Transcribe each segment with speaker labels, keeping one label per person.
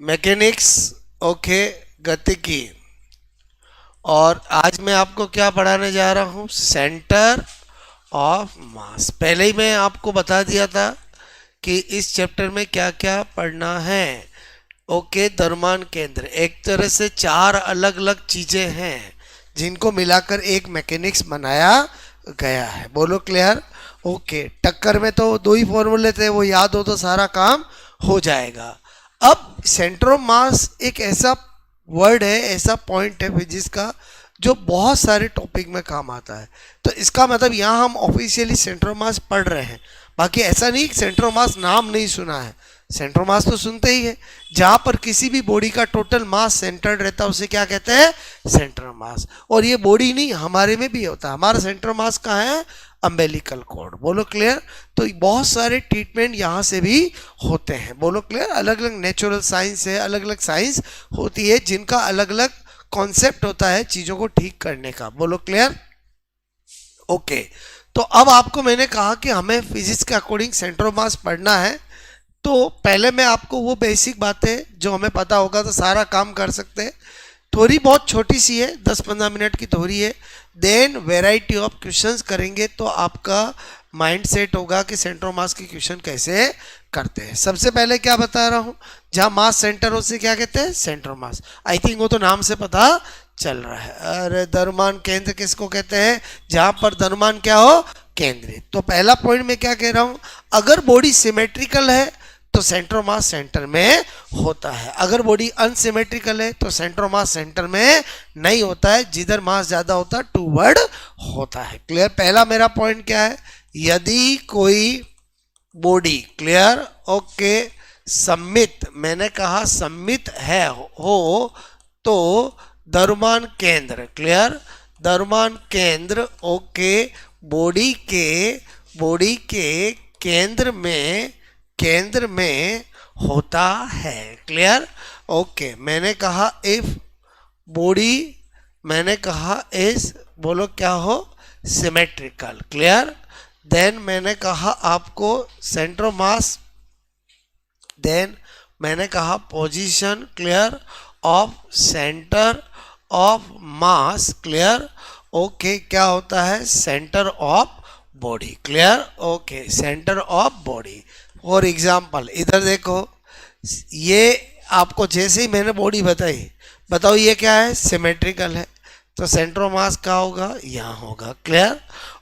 Speaker 1: Mechanics, okay, गतिकी। और आज मैं आपको क्या पढ़ाने जा रहा हूँ, सेंटर ऑफ मास। पहले ही मैं आपको बता दिया था कि इस चैप्टर में क्या क्या पढ़ना है। ओके, द्रव्यमान केंद्र एक तरह से चार अलग अलग चीजें हैं जिनको मिलाकर एक मैकेनिक्स बनाया गया है। बोलो क्लियर। ओके, टक्कर में तो दो ही फॉर्मूले थे, वो याद हो तो सारा काम हो जाएगा। अब सेंटर ऑफ मास एक ऐसा वर्ड है, ऐसा पॉइंट है फिजिक्स का जो बहुत सारे टॉपिक में काम आता है। तो इसका मतलब यहाँ हम ऑफिशियली सेंटर ऑफ मास पढ़ रहे हैं। बाकी ऐसा नहीं सेंटर ऑफ मास नाम नहीं सुना है, सेंटर ऑफ मास तो सुनते ही है। जहां पर किसी भी बॉडी का टोटल मास सेंटर्ड रहता है उसे क्या कहते हैं, सेंटर ऑफ मास। और ये बॉडी नहीं, हमारे में भी होता है। हमारा सेंटर ऑफ मास कहाँ है, अम्बेलिकल कॉर्ड। बोलो क्लियर। तो बहुत सारे ट्रीटमेंट यहाँ से भी होते हैं। बोलो क्लियर। अलग अलग नेचुरल साइंस है, अलग अलग साइंस होती है जिनका अलग अलग कॉन्सेप्ट होता है चीजों को ठीक करने का। बोलो क्लियर। ओके, तो अब आपको मैंने कहा कि हमें फिजिक्स के अकॉर्डिंग सेंटर ऑफ मास पढ़ना है। तो पहले मैं आपको वो बेसिक बातें जो हमें पता होगा तो सारा काम कर सकते हैं। थोड़ी बहुत छोटी सी है, 10-15 मिनट की थोड़ी है। देन वेराइटी ऑफ क्वेश्चंस करेंगे तो आपका माइंड सेट होगा कि सेंटर ऑफ मास के क्वेश्चन कैसे करते हैं। सबसे पहले क्या बता रहा हूँ, जहाँ मास सेंटर हो उसे क्या कहते हैं, centre of mass. I think वो तो नाम से पता चल रहा है। अरे द्रव्यमान केंद्र किसको कहते हैं, जहां पर द्रव्यमान क्या हो, केंद्रित। तो पहला पॉइंट में क्या कह रहा हूं, अगर बॉडी सिमेट्रिकल है तो सेंटर ऑफ मास सेंटर में होता है। अगर बॉडी अनसिमेट्रिकल है तो सेंटर ऑफ मास सेंटर में नहीं होता है, जिधर मास ज्यादा होता है टूवर्ड होता है। क्लियर। पहला मेरा पॉइंट क्या है, यदि कोई बॉडी, क्लियर, ओके, सममित, मैंने कहा सममित है हो तो द्रव्यमान केंद्र, क्लियर, द्रव्यमान केंद्र, ओके, बॉडी के केंद्र में होता है। क्लियर। ओके, मैंने कहा इफ बॉडी, मैंने कहा इस, बोलो क्या हो, सिमेट्रिकल। क्लियर। देन मैंने कहा आपको सेंटर ऑफ मास, देन मैंने कहा position, clear, of centre of mass, clear, okay, क्या होता है, centre of body. Clear. Okay, centre of body. For example इधर देखो, ये आपको जैसे ही मैंने बॉडी बताई, बताओ ये क्या है, सिमेट्रिकल है, तो सेंटर ऑफ मास क्या होगा, यहाँ होगा। क्लियर।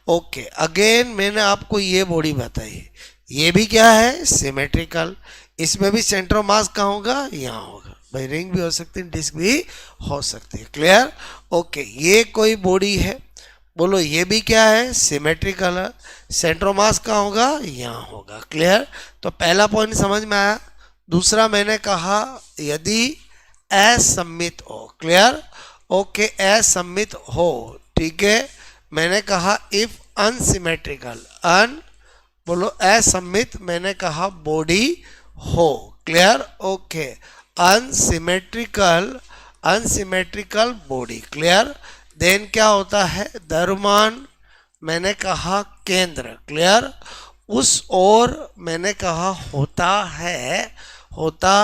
Speaker 1: ओके, अगेन मैंने आपको ये बॉडी बताई, ये भी क्या है, सिमेट्रिकल, इसमें भी सेंटर ऑफ मास कहाँ होगा, यहाँ होगा। भाई रिंग भी हो सकती है, डिस्क भी हो सकती है। क्लियर। ओके, ये कोई बॉडी है, बोलो ये भी क्या है, सिमेट्रिकल है, सेंटर ऑफ मास कहाँ होगा, यहाँ होगा। क्लियर। तो पहला पॉइंट समझ में आया। दूसरा मैंने कहा यदि असममित हो, क्लियर, ओके, असममित हो, ठीक है। मैंने कहा इफ अनसिमेट्रिकल, बोलो असममित, मैंने कहा बॉडी हो। Clear. Okay, unsymmetrical body. Clear. Then क्या होता है, द्रव्यमान, मैंने कहा केंद्र, क्लियर, उस ओर मैंने कहा होता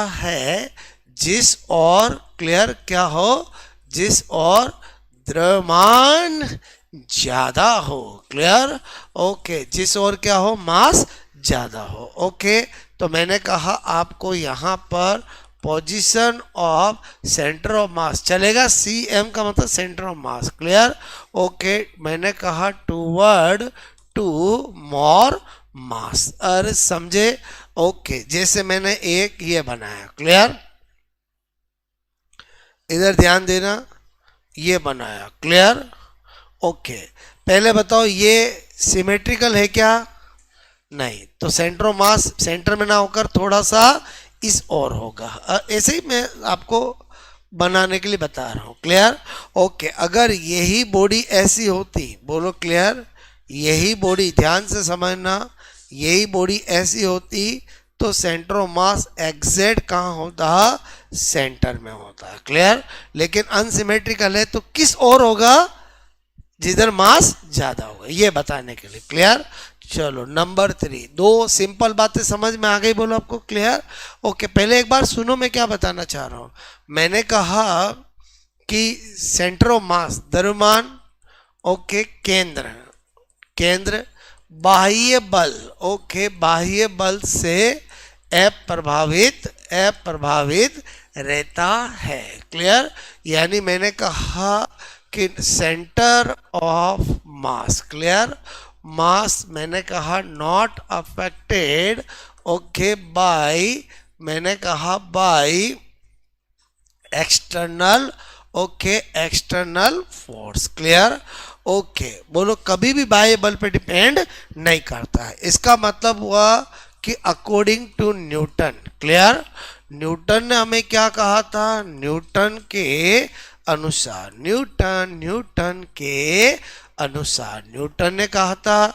Speaker 1: है जिस और, क्लियर, क्या हो, जिस और द्रव्यमान ज्यादा हो। क्लियर। ओके, जिस और क्या हो, मास ज्यादा हो। ओके, तो मैंने कहा आपको यहां पर पोजीशन ऑफ सेंटर ऑफ मास चलेगा, सी एम का मतलब centre of mass. Clear. Okay, मैंने कहा टूवर्ड टू मोर मास। अरे समझे। ओके, जैसे मैंने एक ये बनाया, क्लियर, इधर ध्यान देना, ये बनाया। क्लियर। ओके, पहले बताओ ये सिमेट्रिकल है क्या, नहीं, तो सेंटर ऑफ मास सेंटर में ना होकर थोड़ा सा इस और होगा। ऐसे ही मैं आपको बनाने के लिए बता रहा हूं। क्लियर। ओके, अगर यही बॉडी ऐसी होती, बोलो क्लियर, यही बॉडी, ध्यान से समझना, यही बॉडी ऐसी होती तो सेंटर ऑफ मास एग्जैक्ट कहाँ होता, सेंटर में होता। क्लियर। लेकिन अनसिमेट्रिकल है तो किस और होगा, जिधर मास ज्यादा होगा, ये बताने के लिए। क्लियर। चलो नंबर 3, दो सिंपल बातें समझ में आ गई, बोलो आपको क्लियर? ओके, पहले एक बार सुनो मैं क्या बताना चाह रहा हूं। मैंने कहा कि सेंटर ऑफ मास, द्रव्यमान, ओके, केंद्र, केंद्र बाह्य बल, ओके, बाह्य बल से अप्रभावित रहता है, क्लियर? यानी मैंने कहा कि सेंटर ऑफ मास, क्लियर, मास मैंने कहा नॉट अफेक्टेड, ओके, बाय, मैंने कहा by external, okay, external force, clear? Okay, बोलो कभी भी बाह्य बल पे डिपेंड नहीं करता है। इसका मतलब हुआ कि according to Newton, clear, Newton ने हमें क्या कहा था? न्यूटन के अनुसार, न्यूटन के अनुसार न्यूटन ने कहा था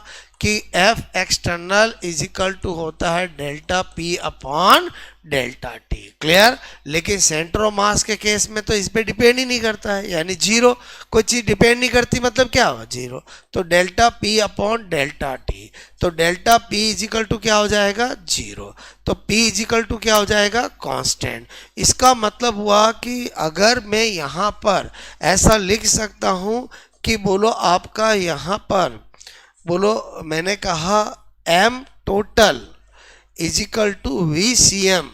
Speaker 1: कि F external is equal to होता है delta P upon delta T, clear? लेकिन सेंटर ऑफ मास के केस में तो इस पे डिपेंड ही नहीं करता है, यानी जीरो, कोई चीज डिपेंड नहीं करती मतलब क्या हुआ? जीरो। तो delta P upon delta T, तो delta P is equal to क्या हो जाएगा? जीरो। तो P इज इक्वल टू क्या हो जाएगा? कांस्टेंट। इसका मतलब हुआ कि अगर मैं यहाँ पर ऐसा लिख सकता हूँ कि बोलो आपका यहाँ पर, बोलो मैंने कहा m total is equal to VCM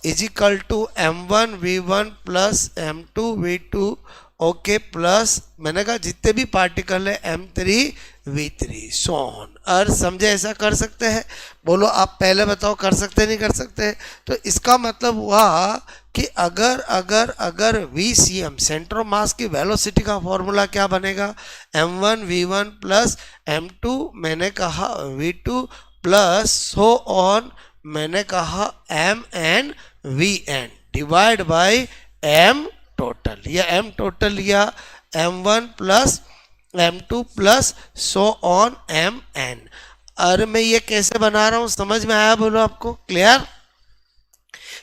Speaker 1: is equal to M1 V1 plus M2 V2, okay, plus मैंने कहा जितने भी पार्टिकल है M3 V3 सो ऑन। और समझे ऐसा कर सकते हैं? बोलो आप पहले बताओ, कर सकते नहीं कर सकते? तो इसका मतलब हुआ कि अगर VCM सेंटर ऑफ मास की वेलोसिटी का फॉर्मूला क्या बनेगा? M1 V1 प्लस M2 मैंने कहा V2 प्लस सो ऑन मैंने कहा MN VN divide by M total, या M टोटल या M1 plus M2 plus so on MN। और मैं ये कैसे बना रहा हूं, समझ में आया? बोलो आपको क्लियर?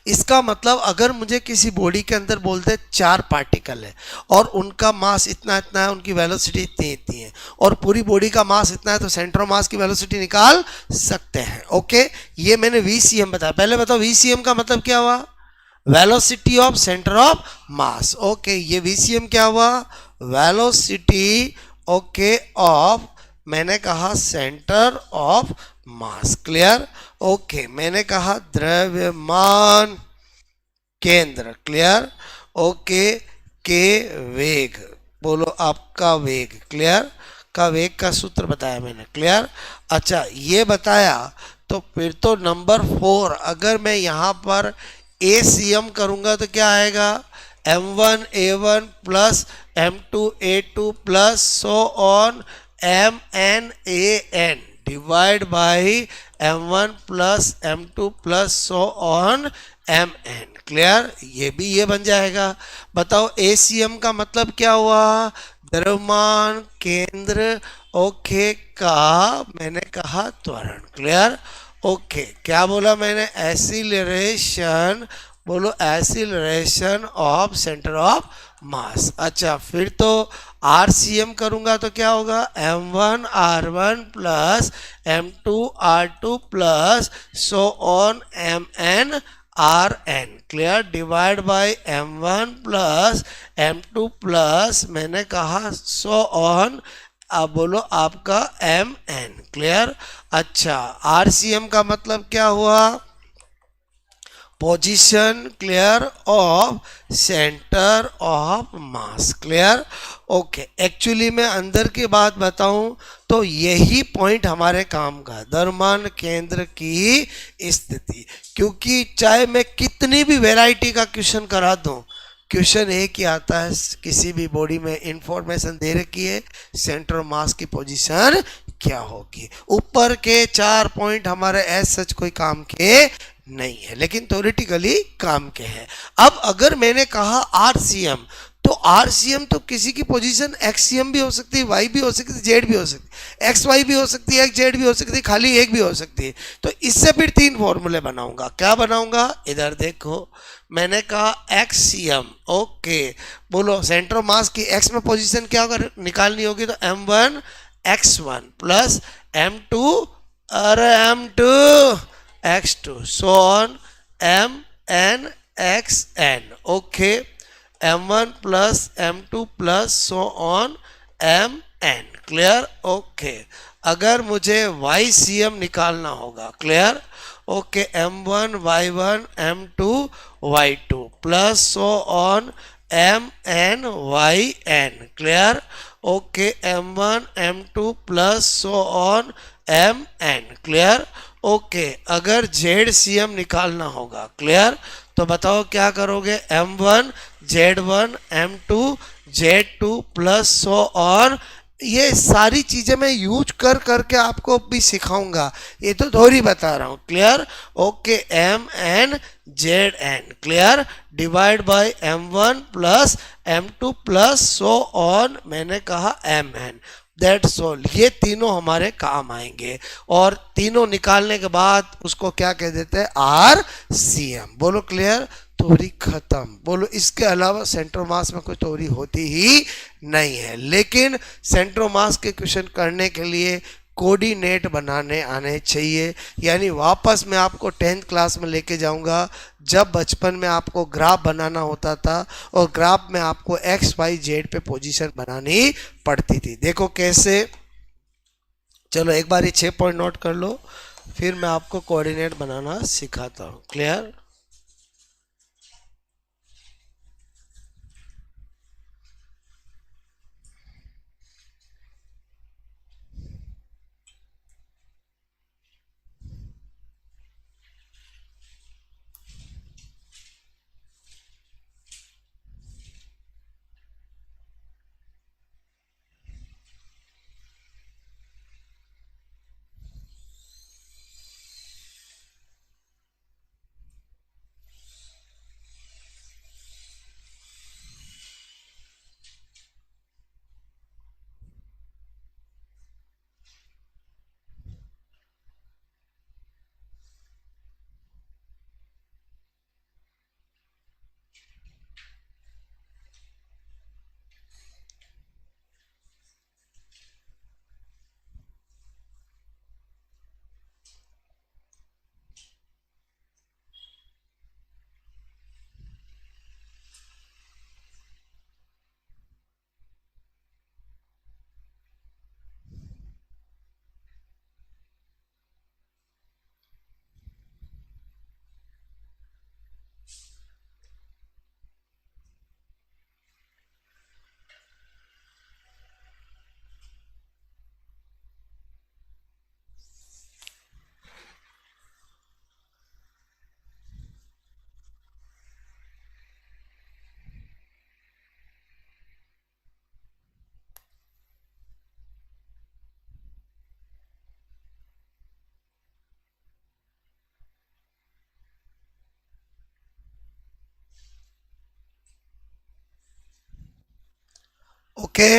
Speaker 1: इसका मतलब अगर मुझे किसी बॉडी के अंदर बोलते 4 पार्टिकल है और उनका मास इतना इतना है, उनकी वेलोसिटी इतनी इतनी है, और पूरी बॉडी का मास इतना है, तो सेंटर ऑफ मास की वेलोसिटी निकाल सकते हैं, ओके? ये मैंने VCM बताया। पहले बताओ VCM का मतलब क्या हुआ? Velocity of centre of mass, okay. ये VCM क्या हुआ? वेलोसिटी, ओके, ऑफ मैंने कहा centre of mass, clear? Okay, मैंने कहा द्रव्यमान केंद्र, क्लियर? ओके, के वेग, बोलो आपका वेग, क्लियर? का वेग का सूत्र बताया मैंने, क्लियर? अच्छा, ये बताया तो फिर तो नंबर 4 अगर मैं यहाँ पर ACM करूंगा तो क्या आएगा? M1 A1 plus M2 A2 plus so on MN AN divide by M1 plus M2 plus so on MN, clear? ये भी ये बन जाएगा। बताओ ACM का मतलब क्या हुआ? द्रव्यमान केंद्र, ओके, का मैंने कहा त्वरण, क्लियर? ओके, क्या बोला मैंने? एक्सीलरेशन, बोलो एक्सीलरेशन ऑफ सेंटर ऑफ मास। अच्छा, फिर तो RCM करूंगा तो क्या होगा? M1 R1 plus M2 R2 plus so on MN RN, clear? Divide by M1 plus M2 plus मैंने कहा सो ऑन, अब बोलो आपका MN, क्लियर? अच्छा, RCM का मतलब क्या हुआ? Position, clear, of centre of mass, clear? Okay, actually मैं अंदर की बात बताऊं तो यही पॉइंट हमारे काम का, द्रव्यमान केंद्र की स्थिति। क्योंकि चाहे मैं कितनी भी वैरायटी का क्वेश्चन करा दूं, क्वेश्चन एक ही आता है, किसी भी बॉडी में इंफॉर्मेशन दे रखी है, सेंटर ऑफ मास की पोजीशन क्या होगी। ऊपर के 4 पॉइंट हमारे एज सच कोई काम के नहीं है, लेकिन थ्योरेटिकली काम के हैं। अब अगर मैंने कहा RCM, तो RCM तो किसी की पोजीशन XCM भी हो सकती है, Y भी हो सकती है, Z भी हो सकती है, XY भी हो सकती है, XZ भी हो सकती है, खाली एक भी हो सकती है। तो इससे फिर 3 फॉर्मूले बनाऊंगा। क्या बनाऊंगा? इधर देखो, मैंने कहा XCM, ओके, बोलो सेंटर ऑफ मास की X में पोजीशन क्या अगर निकालनी होगी तो M1 X1 प्लस M2 अरे m2 x2 so on mn xn okay m1 plus m2 plus so on mn clear okay अगर मुझे ycm निकालना होगा clear okay m1 y1 m2 y2 plus so on mn yn clear okay m1 m2 plus so on mn clear okay अगर ZCM निकालना होगा clear तो बताओ क्या करोगे m1 z1 m2 z2 plus so on ये सारी चीजें मैं यूज कर करके आपको भी सिखाऊंगा ये तो थोड़ी बता रहा हूँ clear okay mn zn clear divide by m1 plus m2 plus so on मैंने कहा mn दैट्स ऑल ये तीनों हमारे काम आएंगे और तीनों निकालने के बाद उसको क्या कह देते हैं आर सी एम बोलो क्लियर थ्योरी खत्म बोलो इसके अलावा सेंट्रो मास में कोई थ्योरी होती ही नहीं है लेकिन सेंट्रो मास के क्वेश्चन करने के लिए कोऑर्डिनेट बनाने आने चाहिए यानी वापस मैं आपको 10th क्लास में लेके जाऊंगा जब बचपन में आपको ग्राफ बनाना होता था और ग्राफ में आपको एक्स वाई जेड पे पोजीशन बनानी पड़ती थी देखो कैसे चलो एक बार ये 6 पॉइंट नोट कर लो फिर मैं आपको कोऑर्डिनेट बनाना सिखाता हूँ क्लियर ओके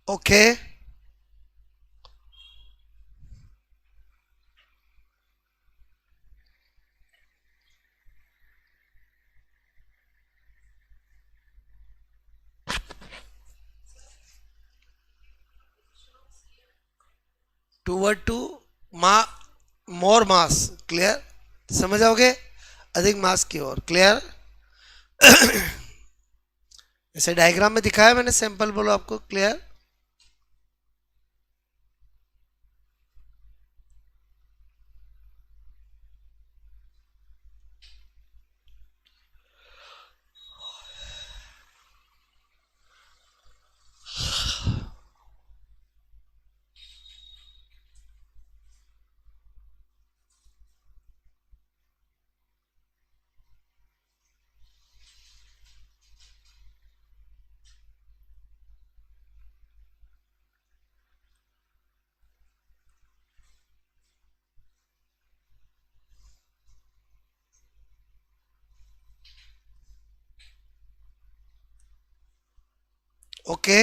Speaker 1: โอเค टूवर्ड टू मा मोर मास क्लियर समझ आओगे अधिक मास की ओर क्लियर ऐसे डायग्राम में दिखाया मैंने सैंपल बोलो आपको क्लियर ओके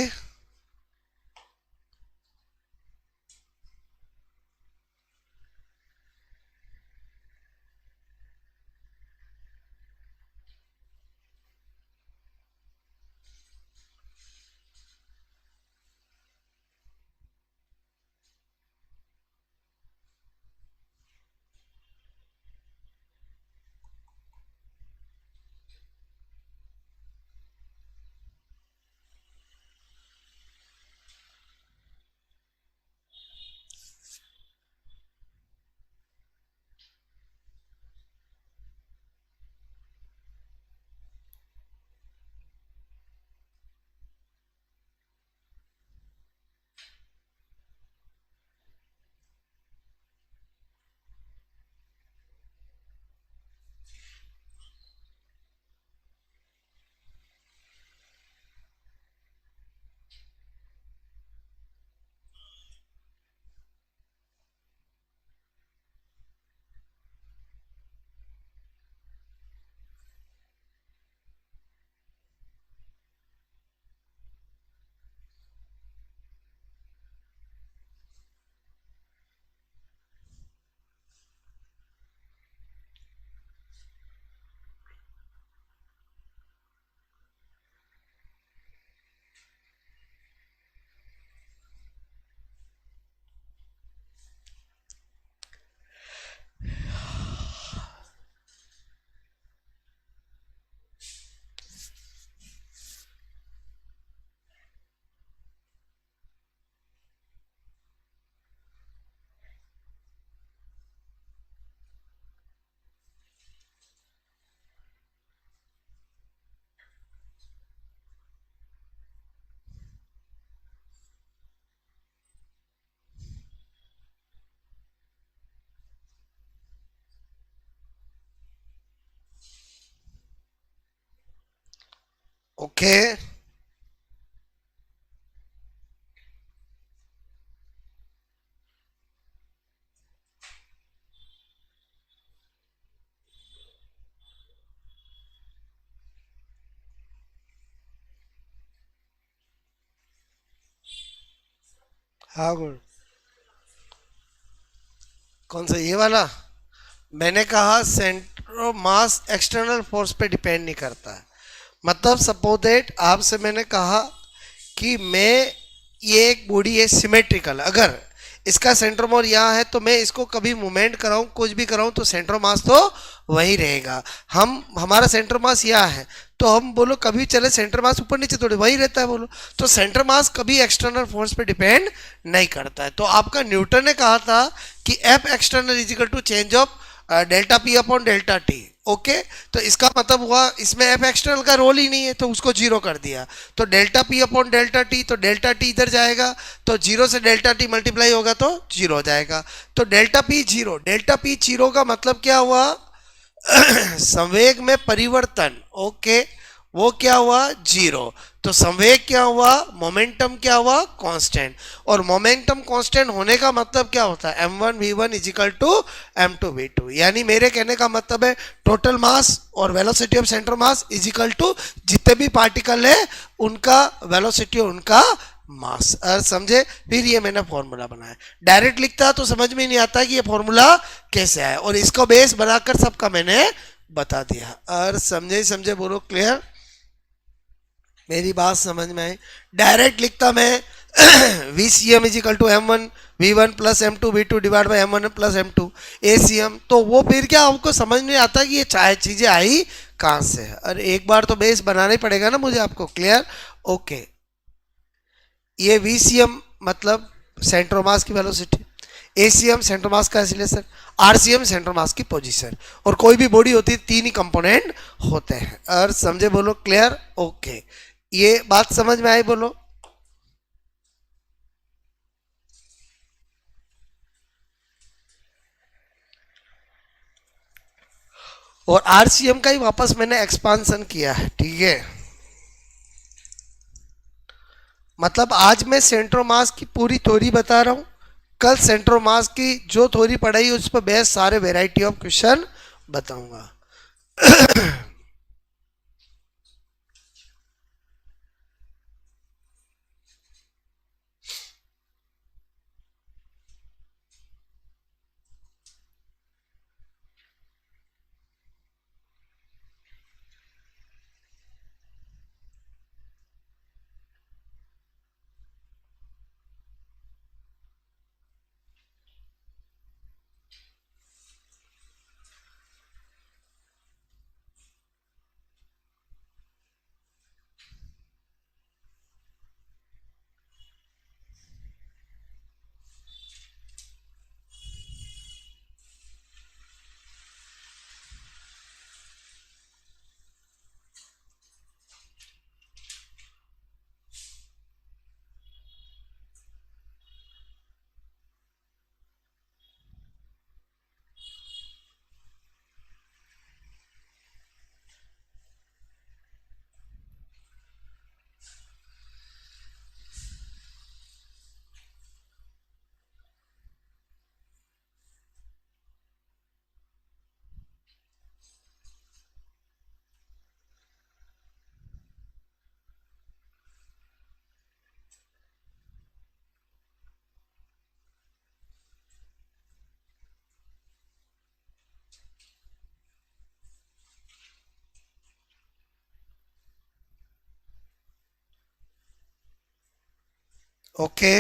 Speaker 1: ओके हाँ गुड कौन सा ये वाला मैंने कहा सेंटर मास एक्सटर्नल फोर्स पे डिपेंड नहीं करता है मतलब सपोज दैट आपसे मैंने कहा कि मैं ये एक बॉडी है सिमेट्रिकल अगर इसका सेंट्रोमोर यहाँ है तो मैं इसको कभी मूवमेंट कराऊं कुछ भी कराऊं तो सेंट्रो मास तो वही रहेगा हम हमारा सेंटर मास यहाँ है तो हम बोलो कभी चले सेंटर मास ऊपर नीचे थोड़े वही रहता है बोलो तो सेंटर मास कभी एक्सटर्नल फोर्स पे डिपेंड नहीं करता है तो आपका न्यूटन ने कहा था कि F external is equal to change of delta P upon delta T okay तो इसका मतलब हुआ इसमें एफ एक्सटर्नल का रोल ही नहीं है तो उसको जीरो कर दिया तो delta P upon delta T तो डेल्टा टी इधर जाएगा तो जीरो से डेल्टा टी मल्टीप्लाई होगा तो जीरो हो जाएगा तो डेल्टा पी जीरो का मतलब क्या हुआ संवेग में परिवर्तन ओके वो क्या हुआ जीरो तो संवेग क्या हुआ मोमेंटम क्या हुआ कांस्टेंट और मोमेंटम कांस्टेंट होने का मतलब क्या होता है m1 v1 is equal to m2 v2 यानी मेरे कहने का मतलब है टोटल मास और velocity of centre mass equal to जितने भी पार्टिकल है उनका वेलोसिटी और उनका मास समझे फिर ये मैंने फॉर्मूला बनाया डायरेक्ट लिखता तो समझ में नहीं आता कि ये फॉर्मूला कैसे आया और इसको बेस बनाकर सबका मैंने बता दिया और समझे बोलो क्लियर मेरी बात समझ में आई डायरेक्ट लिखता मैं V C M equal to M one V one plus M two V two divide by M one plus M two A C M तो वो फिर क्या आपको समझ में आता कि ये चाहे चीजें आई कहाँ से और एक बार तो बेस बनाना ही पड़ेगा ना मुझे आपको क्लियर ओके ये वी सी एम मतलब सेंटर मास की वेलोसिटी एसीएम सेंटर मास का एक्सीलरेशन आरसीएम सेंटर मास की पोजीशन और कोई भी बॉडी होती है तीन ही कंपोनेंट होते हैं और समझे बोलो क्लियर ओके ये बात समझ में आई बोलो और आरसीएम का ही वापस मैंने एक्सपांशन किया है ठीक है मतलब आज मैं सेंट्रो मास की पूरी थ्योरी बता रहा हूं कल सेंट्रो मास की जो थ्योरी पढ़ाई उस पर बेस सारे वेराइटी ऑफ क्वेश्चन बताऊंगा ओके,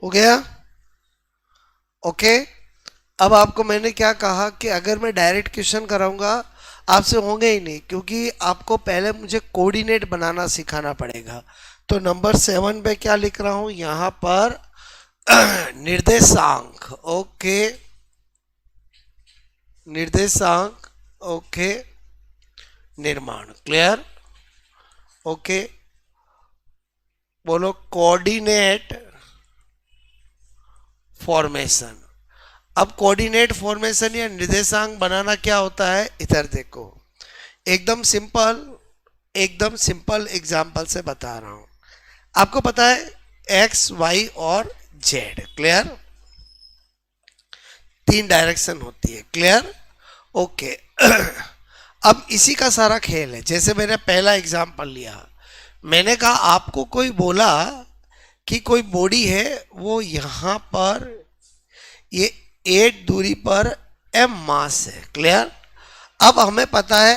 Speaker 1: हो गया। ओके, अब आपको मैंने क्या कहा कि अगर मैं डायरेक्ट क्वेश्चन कराऊंगा आपसे होंगे ही नहीं, क्योंकि आपको पहले मुझे कोऑर्डिनेट बनाना सिखाना पड़ेगा। तो नंबर 7 पे क्या लिख रहा हूं यहां पर निर्देशांक। ओके, निर्देशांक। ओके, निर्माण। क्लियर? ओके, बोलो कोऑर्डिनेट फॉर्मेशन। अब कोऑर्डिनेट फॉर्मेशन या निर्देशांक बनाना क्या होता है, इधर देखो, एकदम सिंपल, एकदम सिंपल एग्जांपल से बता रहा हूं। आपको पता है एक्स, वाई और जेड। क्लियर? 3 डायरेक्शन होती है। क्लियर? ओके। अब इसी का सारा खेल है। जैसे मैंने पहला एग्जांपल लिया, मैंने कहा आपको कोई बोला कि कोई बॉडी है, वो यहां पर ये 8 दूरी पर m मास है। क्लियर? अब हमें पता है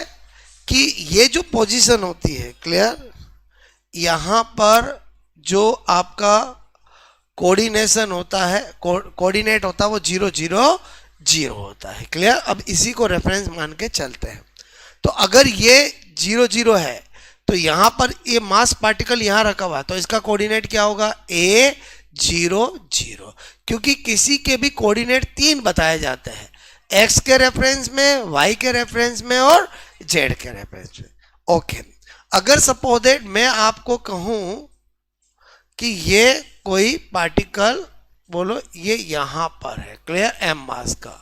Speaker 1: कि ये जो पोजीशन होती है, क्लियर, यहां पर जो आपका कोऑर्डिनेशन होता है, कोऑर्डिनेट होता है, वो 0 0 0 होता है। क्लियर? अब इसी को रेफरेंस मान के चलते हैं। तो अगर ये 0 0 है तो यहां पर ये मास पार्टिकल यहां रखा हुआ, तो इसका कोऑर्डिनेट क्या होगा, a 0 0, क्योंकि किसी के भी कोऑर्डिनेट 3 बताए जाते हैं, x के रेफरेंस में, y के रेफरेंस में और z के रेफरेंस में। ओके, अगर सपोज दैट मैं आपको कहूं कि ये कोई पार्टिकल, बोलो ये यहां पर है, क्लियर, m मास का,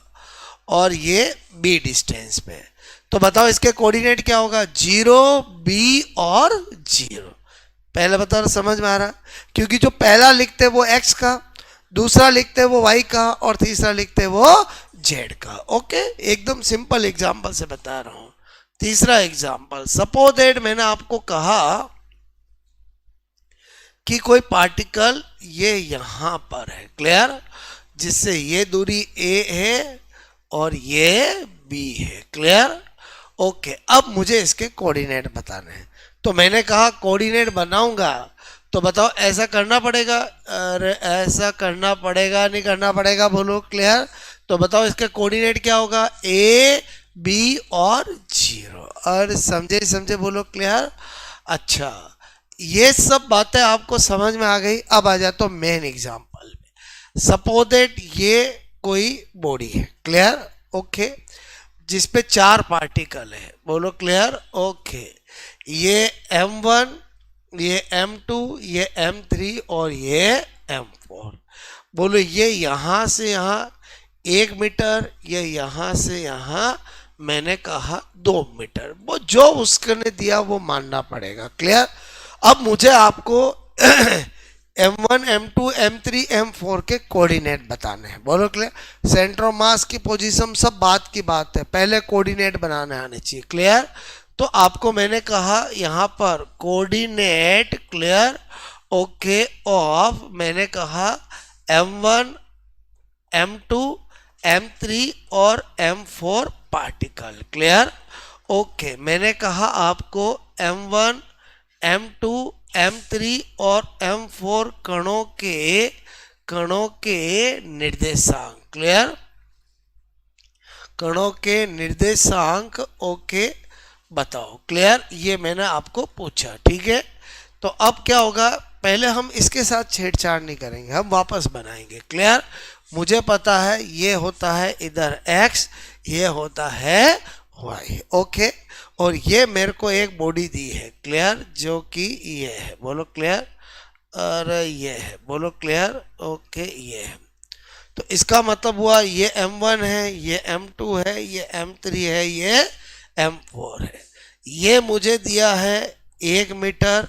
Speaker 1: और ये b डिस्टेंस पे, तो बताओ इसके कोऑर्डिनेट क्या होगा, 0 b और 0। पहले बताओ, समझ में आ रहा? क्योंकि जो पहला लिखते वो x का, दूसरा लिखते वो y का, और तीसरा लिखते वो z का। ओके, एकदम सिंपल एग्जांपल से बता रहा हूं। तीसरा एग्जांपल, सपोज दैट मैंने आपको कहा कि कोई पार्टिकल ये यहां पर है। क्लियर? जिससे ये दूरी a है और ये b है। क्लियर? ओके, अब मुझे इसके कोऑर्डिनेट बताने हैं। तो मैंने कहा कोऑर्डिनेट बनाऊंगा, तो बताओ ऐसा करना पड़ेगा, अरे ऐसा करना पड़ेगा नहीं करना पड़ेगा, बोलो। क्लियर? तो बताओ इसके कोऑर्डिनेट क्या होगा, a b और 0। और समझे समझे, बोलो। क्लियर? अच्छा, ये सब बातें आपको समझ में आ गई। अब आ जाए तो मेन एग्जांपल में। सपोज दैट ये कोई बॉडी है। क्लियर? ओके, जिसपे 4 पार्टिकल है, बोलो। क्लियर? ओके, ये m1, ये m2, ये m3 और ये m4। बोलो ये यहां से यहां 1 मीटर, ये यहां से यहां मैंने कहा 2 मीटर, वो जो उसने दिया वो मानना पड़ेगा। क्लियर? अब मुझे आपको M1 M2 M3 M4 के कोऑर्डिनेट बताने हैं। बोलो क्लियर। सेंटर ऑफ मास की पोजीशन सब बात की बात है, पहले कोऑर्डिनेट बनाने आने चाहिए। क्लियर। तो आपको मैंने कहा यहाँ पर कोऑर्डिनेट क्लियर ओके ऑफ, मैंने कहा M1 M2 M3 और M4 पार्टिकल। Clear okay. मैंने कहा आपको M1 M2 M3 और M4 कणों के निर्देशांक। क्लियर। कणों के निर्देशांक ओके बताओ। क्लियर। ये मैंने आपको पूछा। ठीक है। तो अब क्या होगा, पहले हम इसके साथ छेड़छाड़ नहीं करेंगे, हम वापस बनाएंगे। क्लियर। मुझे पता है ये होता है इधर x, ये होता है y। ओके। और ये मेरे को एक बॉडी दी है। क्लियर। जो कि ये है। बोलो क्लियर। और ये है। बोलो क्लियर ओके। ये है। तो इसका मतलब हुआ ये M1 है, ये M2 है, ये M3 है, ये M4 है। ये मुझे दिया है 1 मीटर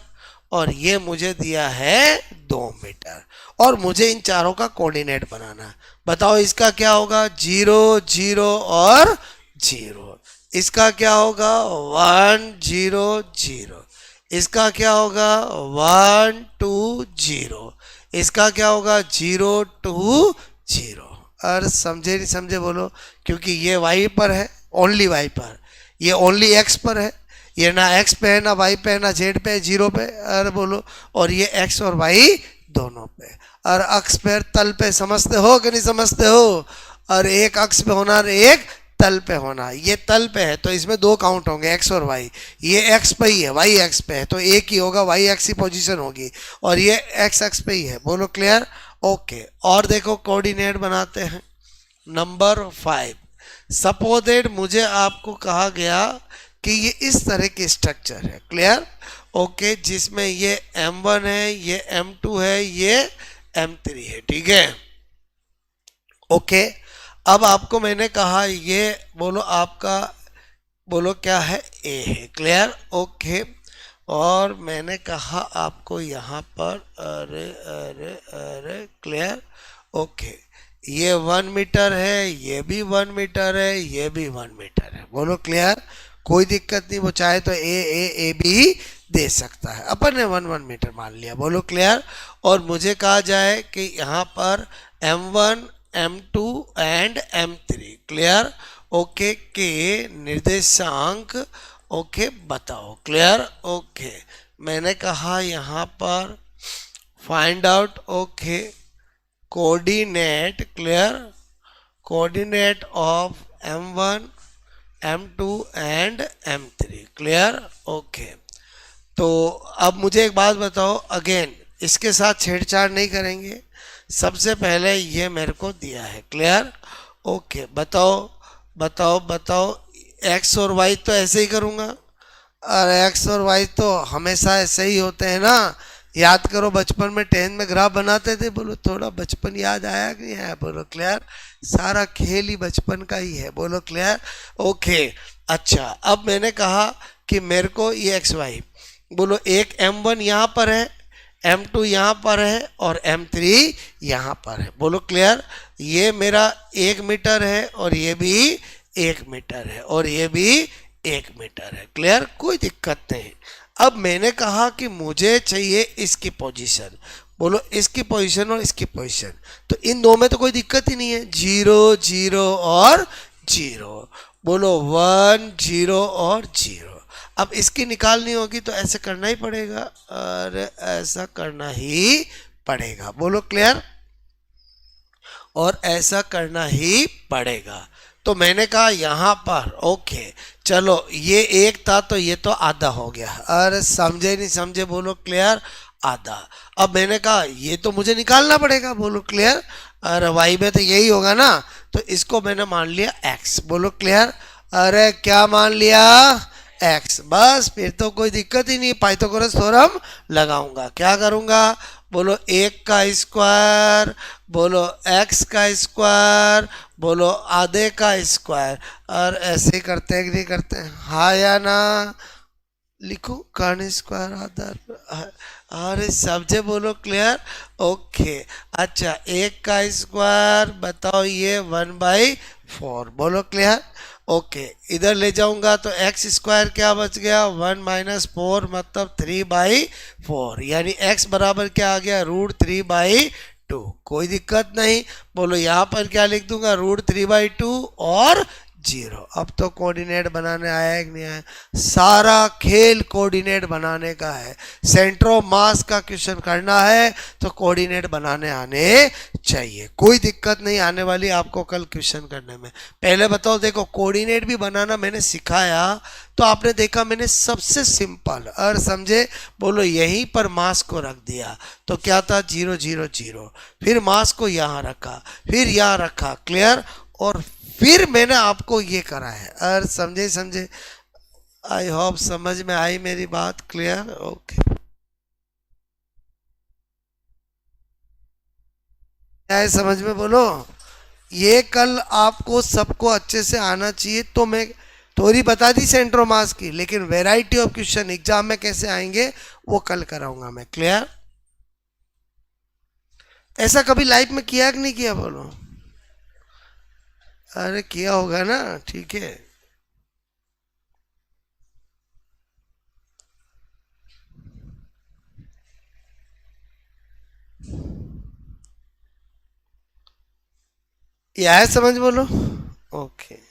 Speaker 1: और ये मुझे दिया है 2 मीटर और मुझे इन चारों का कोऑर्डिनेट बनाना। बताओ इसका क्या होगा, 0 0 और 0। इसका क्या होगा 1 0 0। इसका क्या होगा 1 2 0। इसका क्या होगा 0 2 0। और समझे नहीं समझे बोलो, क्योंकि ये y पर है, ओनली y पर, ये ओनली x पर है, ये ना x पे है ना y पे है ना z पे है, 0 पे। अरे बोलो, और ये x और y दोनों पे, और अक्ष पे तल पे, समझते हो कि नहीं समझते हो। और एक अक्ष पे होना और एक तल पे होना। ये तल पे है तो इसमें 2 काउंट होंगे x और y। ये x पे ही है, y x पे है तो एक ही होगा, y x की पोजीशन होगी, और ये x x पे ही है। बोलो क्लियर ओके। और देखो कोऑर्डिनेट बनाते हैं। नंबर 5, सपोज दैट मुझे आपको कहा गया कि ये इस तरह की स्ट्रक्चर है। Clear okay. जिसमें ये M1 है, ये M2 है, ये M3 है। ठीक है ओके। अब आपको मैंने कहा ये बोलो आपका, बोलो क्या है A है। Clear okay. और मैंने कहा आपको यहाँ पर, अरे अरे अरे क्लियर ओके, ये 1 मीटर है, ये भी 1 मीटर है, ये भी 1 मीटर है। बोलो क्लियर। कोई दिक्कत नहीं, वो चाहे तो ए भी दे सकता है। अपन ने 1 मीटर मान लिया। बोलो क्लियर। और मुझे कहा जाए कि यहाँ पर M1 M2 and M3 clear okay के निर्देशांक ओके बताओ। Clear okay. मैंने कहा यहाँ पर find out okay coordinate. Clear coordinate of M1 M2 and M3। Clear okay. तो अब मुझे एक बात बताओ, अगेन इसके साथ छेड़छाड़ नहीं करेंगे। सबसे पहले ये मेरे को दिया है। Clear okay. बताओ बताओ बताओ, x और y तो ऐसे ही करूँगा, और x और y तो हमेशा ऐसे ही होते हैं ना। याद करो बचपन में 10 में ग्राफ बनाते थे। बोलो थोड़ा बचपन याद आया कि नहीं आया। बोलो क्लियर। सारा खेल ही बचपन का ही है। बोलो क्लियर ओके। अच्छा, अब मैंने कहा कि मेरे को ये एक्स वाई, बोलो एक M1 यहाँ पर है, M2 यहाँ पर है और M3 यहाँ पर है। बोलो क्लियर। ये मेरा 1 मीटर है और ये भी 1 मीटर है और ये भी 1 मीटर है। क्लियर, कोई दिक्कत नहीं। अब मैंने कहा कि मुझे चाहिए इसकी पोजीशन। बोलो इसकी पोजीशन और इसकी पोजीशन, तो इन दो में तो कोई दिक्कत ही नहीं है। 0 0 और 0। बोलो 1 0 और 0। अब इसकी निकालनी होगी तो ऐसे करना ही पड़ेगा और ऐसा करना ही पड़ेगा। बोलो क्लियर। और ऐसा करना ही पड़ेगा। तो मैंने कहा यहाँ पर ओके, चलो ये एक था तो ये तो आधा हो गया। अरे समझे नहीं समझे। बोलो क्लियर, आधा। अब मैंने कहा ये तो मुझे निकालना पड़ेगा। बोलो क्लियर। अरे वाई में तो यही होगा ना, तो इसको मैंने मान लिया एक्स। बोलो क्लियर। अरे क्या मान लिया, एक्स। बस फिर तो कोई दिक्कत ही नहीं, पाइथागोरस थ्योरम लगाऊंगा। क्या करूंगा, बोलो 1 का स्क्वायर, बोलो x का स्क्वायर, बोलो आधे का स्क्वायर। और ऐसे ही करते हैं कि नहीं करते हैं, हाँ या ना। लिखो कर्ण स्क्वायर आधार अरे समझे, बोलो क्लियर। ओके। अच्छा, एक का स्क्वायर बताओ, ये 1/4, बोलो क्लियर। ओके, इधर ले जाऊंगा तो एक्स स्क्वायर क्या बच गया, 1 - 4 मतलब 3/4, यानी एक्स बराबर क्या आ गया, √3/2। कोई दिक्कत नहीं। बोलो यहाँ पर क्या लिख दूंगा, √3/2 और 0। अब तो कोऑर्डिनेट बनाने आया है कि नहीं आया, सारा खेल कोऑर्डिनेट बनाने का है। सेंटर ऑफ मास का क्वेश्चन करना है तो कोऑर्डिनेट बनाने आने चाहिए, कोई दिक्कत नहीं आने वाली आपको कल क्वेश्चन करने में। पहले बताओ, देखो कोऑर्डिनेट भी बनाना मैंने सिखाया तो आपने देखा मैंने सबसे सिंपल और समझे, बोलो यहीं पर मास को रख दिया तो क्या था, 0 0 0, फिर मास को यहाँ रखा, फिर यहाँ रखा, क्लियर, और फिर मैंने आपको ये करा है। और समझे समझे, आई होप समझ में आई मेरी बात, क्लियर। ओके, क्या है समझ में, बोलो। ये कल आपको सबको अच्छे से आना चाहिए, तो मैं थोड़ी बता दी सेंट्रो मास की, लेकिन वैरायटी ऑफ क्वेश्चन एग्जाम में कैसे आएंगे वो कल कराऊंगा मैं, क्लियर। ऐसा कभी लाइफ में किया कि नहीं किया, बोलो। अरे किया होगा ना, ठीक है। यह है समझ, बोलो। ओके।